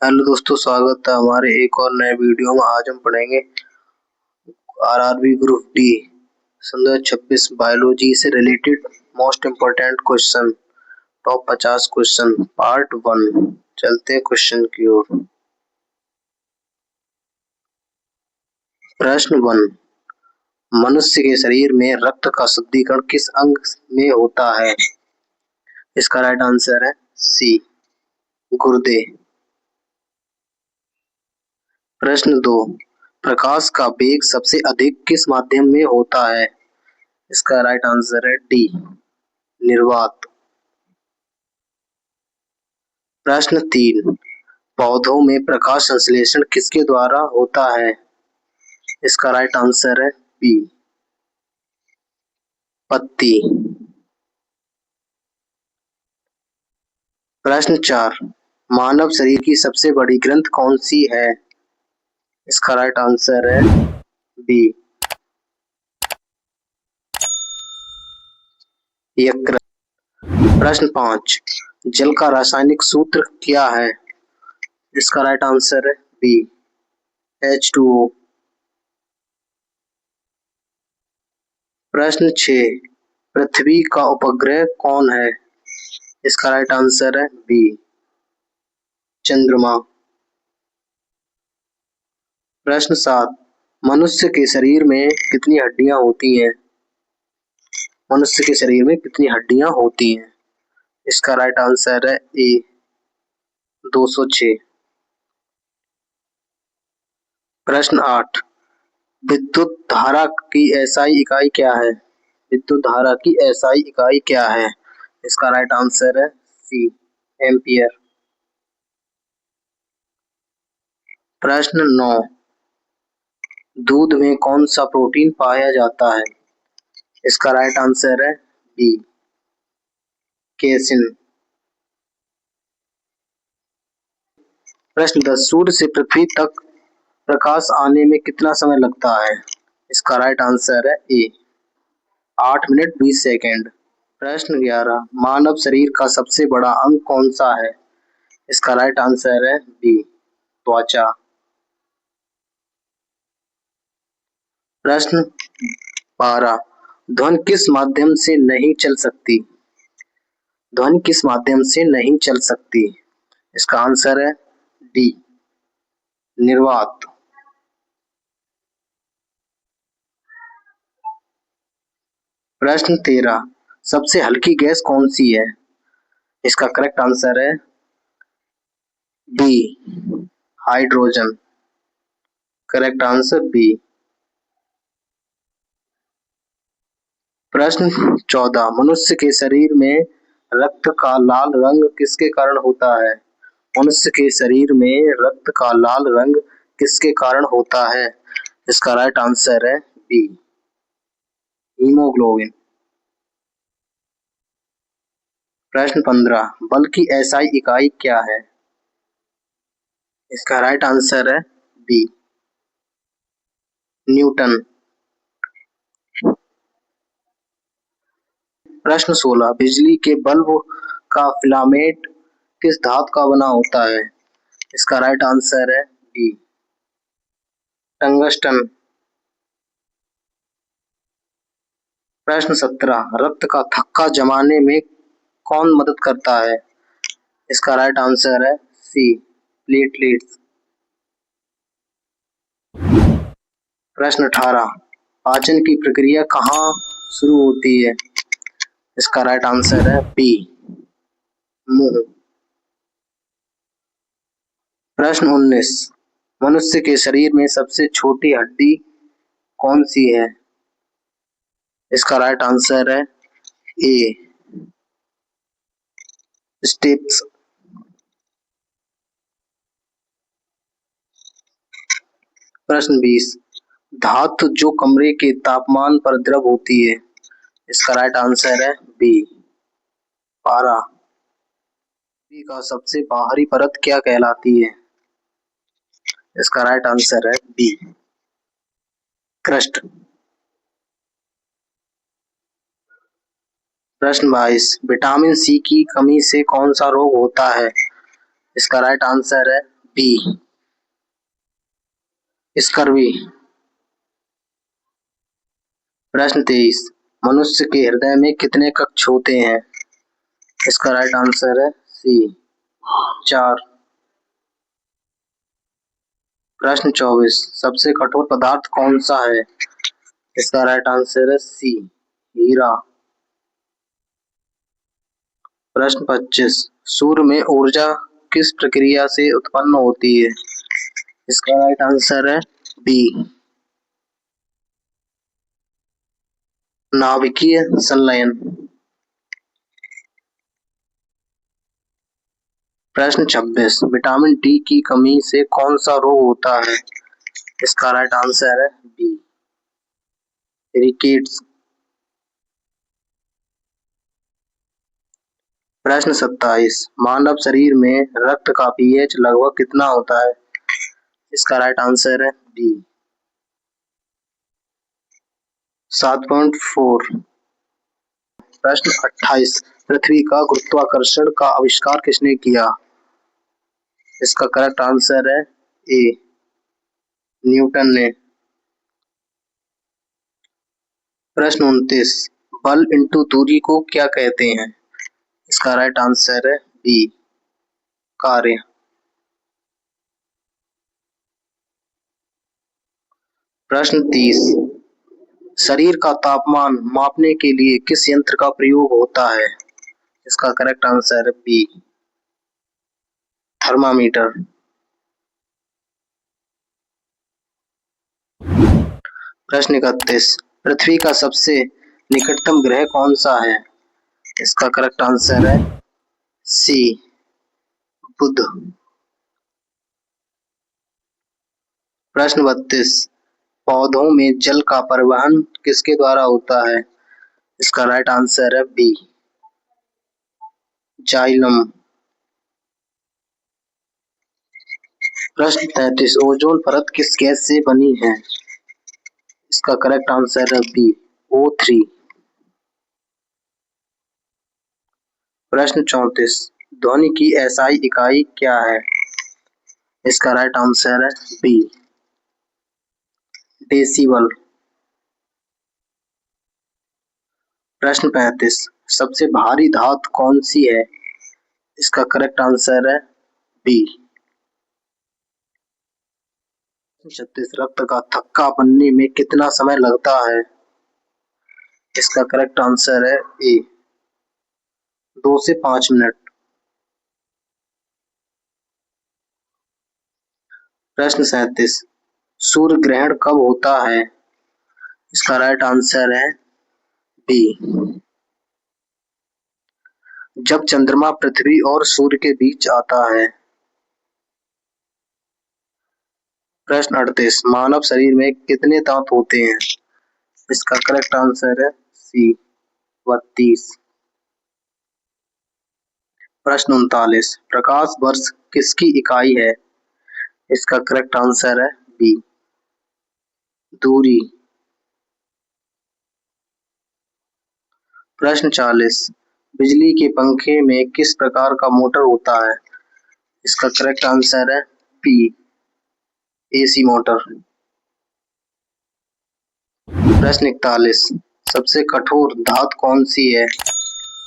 Hello दोस्तों, स्वागत है हमारे एक और नए वीडियो में। आज हम पढ़ेंगे आरआरबी ग्रुप डी सन 2026 बायोलॉजी से related most important question, top 50 question, part 1। चलते हैं क्वेश्चन की ओर। प्रश्न 1, मनुष्य के शरीर में रक्त का शुद्धिकरण किस अंग में होता है? इसका राइट आंसर है सी, गुर्दे। प्रश्न 2, प्रकाश का वेग सबसे अधिक किस माध्यम में होता है? इसका राइट आंसर है डी, निर्वात। प्रश्न 3, पौधों में प्रकाश संश्लेषण किसके द्वारा होता है? इसका राइट आंसर है बी, पत्ती। प्रश्न 4, मानव शरीर की सबसे बड़ी ग्रंथ कौन सी है? इसका राइट आंसर है बी, यकृत। प्रश्न 5, जल का रासायनिक सूत्र क्या है? इसका राइट आंसर है बी, H2O। प्रश्न 6, पृथ्वी का उपग्रह कौन है? इसका राइट आंसर है बी, चंद्रमा। प्रश्न 7, मनुष्य के शरीर में कितनी हड्डियां होती हैं? मनुष्य के शरीर में कितनी हड्डियां होती हैं? इसका राइट आंसर है ए, 206। प्रश्न 8, विद्युत धारा की एसआई इकाई क्या है? विद्युत धारा की एसआई इकाई क्या है? इसका राइट आंसर है सी, एम्पियर। प्रश्न 9, दूध में कौन सा प्रोटीन पाया जाता है? इसका राइट आंसर है बी, केसिन। प्रश्न 10, सूर्य से पृथ्वी तक प्रकाश आने में कितना समय लगता है? इसका राइट आंसर है ए, 8 मिनट 20 सेकेंड। प्रश्न 11, मानव शरीर का सबसे बड़ा अंग कौन सा है? इसका राइट आंसर है बी, त्वचा। प्रश्न 12, ध्वनि किस माध्यम से नहीं चल सकती? ध्वनि किस माध्यम से नहीं चल सकती? इसका आंसर है डी, निर्वात। प्रश्न 13, सबसे हल्की गैस कौन सी है? इसका करेक्ट आंसर है B, hydrogen. Correct answer B. प्रश्न 14, मनुष्य के शरीर में रक्त का लाल रंग किसके कारण होता है? मनुष्य के शरीर में रक्त का लाल रंग किसके कारण होता है? इसका राइट आंसर है बी, हीमोग्लोबिन। प्रश्न 15, बल की एसआई इकाई क्या है? इसका राइट आंसर है बी, न्यूटन। प्रश्न 16, बिजली के बल्ब का फिलामेंट किस धातु का बना होता है? इसका राइट आंसर है बी, टंगस्टन। प्रश्न 17, रक्त का थक्का जमाने में कौन मदद करता है? इसका राइट आंसर है सी, प्लेटलेट्स। प्रश्न 18, पाचन की प्रक्रिया कहाँ शुरू होती है? इसका राइट आंसर है बी, मुंह। प्रश्न 19, मनुष्य के शरीर में सबसे छोटी हड्डी कौन सी है? इसका राइट आंसर है ए, स्टेप्स। प्रश्न 20, धातु जो कमरे के तापमान पर द्रव होती है? इसका राइट आंसर है बी, पारा। पृथ्वी का सबसे बाहरी परत क्या कहलाती है? इसका राइट आंसर है बी, क्रस्ट। प्रश्न 22, विटामिन सी की कमी से कौन सा रोग होता है? इसका राइट आंसर है बी स्कर्वी। प्रश्न 23, मनुष्य के हृदय में कितने कक्ष होते हैं? इसका राइट आंसर है सी 4। प्रश्न 24, सबसे कठोर पदार्थ कौन सा है? इसका राइट आंसर है सी हीरा। प्रश्न 25, सूर्य में ऊर्जा किस प्रक्रिया से उत्पन्न होती है? इसका राइट आंसर है बी नाभिकीय संलयन। प्रश्न 26, विटामिन डी की कमी से कौन सा रोग होता है? इसका राइट आंसर है बी रिकेट्स। प्रश्न 27, मानव शरीर में रक्त का पीएच लगभग कितना होता है? इसका राइट आंसर है बी 7.4। प्रश्न 28, पृथ्वी का गुरुत्वाकर्षण का आविष्कार किसने किया? इसका करेक्ट आंसर है ए न्यूटन ने। प्रश्न 29, बल इंटू दूरी को क्या कहते हैं? इसका राइट आंसर है बी कार्य। प्रश्न 30, शरीर का तापमान मापने के लिए किस यंत्र का प्रयोग होता है? इसका करेक्ट आंसर है बी थर्मामीटर। प्रश्न 31, पृथ्वी का सबसे निकटतम ग्रह कौन सा है? इसका करेक्ट आंसर है सी बुध। प्रश्न 32, पौधों में जल का परिवहन किसके द्वारा होता है? इसका राइट आंसर है बी जाइलम। प्रश्न 33, ओजोन परत किस गैस से बनी है? इसका करेक्ट आंसर है बी O3। प्रश्न 34, ध्वनि की एसआई इकाई क्या है? इसका राइट आंसर है बी डेसिबल। प्रश्न 35, सबसे भारी धातु कौन सी है? इसका करेक्ट आंसर है बी 36, रक्त का थक्का बनने में कितना समय लगता है? इसका करेक्ट आंसर है ए 2 से 5 मिनट। प्रश्न 37, सूर्य ग्रहण कब होता है? इसका राइट आंसर है बी जब चंद्रमा पृथ्वी और सूर्य के बीच आता है। प्रश्न 38, मानव शरीर में कितने दांत होते हैं? इसका करेक्ट आंसर है सी 32। प्रश्न 39, प्रकाश वर्ष किसकी इकाई है? इसका करेक्ट आंसर है बी दूरी। प्रश्न 40, बिजली के पंखे में किस प्रकार का मोटर होता है? इसका करेक्ट आंसर है बी एसी मोटर। प्रश्न 41, सबसे कठोर धातु कौन सी है?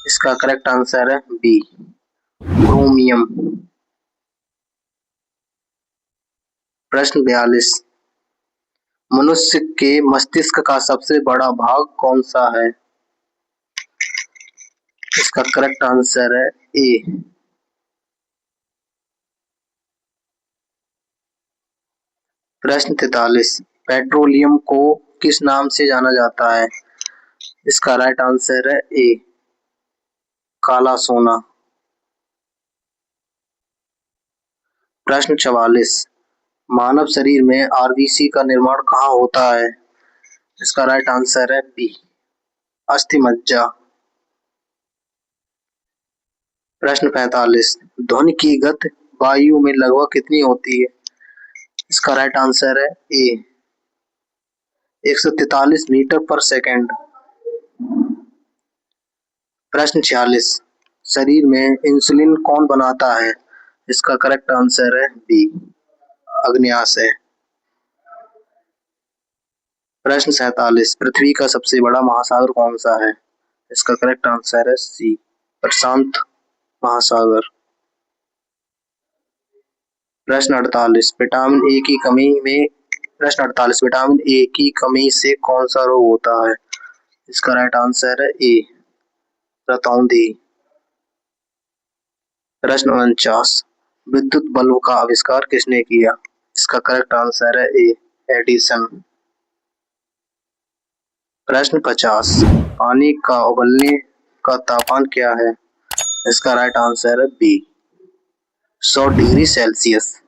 इसका करेक्ट आंसर है बी क्रोमियम। प्रश्न 42, मनुष्य के मस्तिष्क का सबसे बड़ा भाग कौन सा है? इसका करेक्ट आंसर है ए प्रश्न 43, पेट्रोलियम को किस नाम से जाना जाता है? इसका राइट आंसर है ए काला सोना। प्रश्न 44, मानव शरीर में आरबीसी का निर्माण कहाँ होता है? इसका राइट आंसर है बी अस्थि मज्जा। प्रश्न 45, ध्वनि की गति वायु में लगभग कितनी होती है? इसका राइट आंसर है ए 143 मीटर पर सेकंड। प्रश्न 46, शरीर में इंसुलिन कौन बनाता है? इसका करेक्ट आंसर है बी, आग्नेयाशय। प्रश्न 47, पृथ्वी का सबसे बड़ा महासागर कौन सा है? इसका करेक्ट आंसर है सी, प्रशांत महासागर। प्रश्न 48, विटामिन ए की कमी से कौन सा रोग होता है? इसका राइट आंसर है ए, रतौंधी। प्रश्न 49, विद्युत बल्ब का आविष्कार किसने किया? इसका करेक्ट आंसर है ए, एडिसन। प्रश्न 50, पानी का उबलने का तापमान क्या है? इसका राइट आंसर है बी, 100 डिग्री सेल्सियस।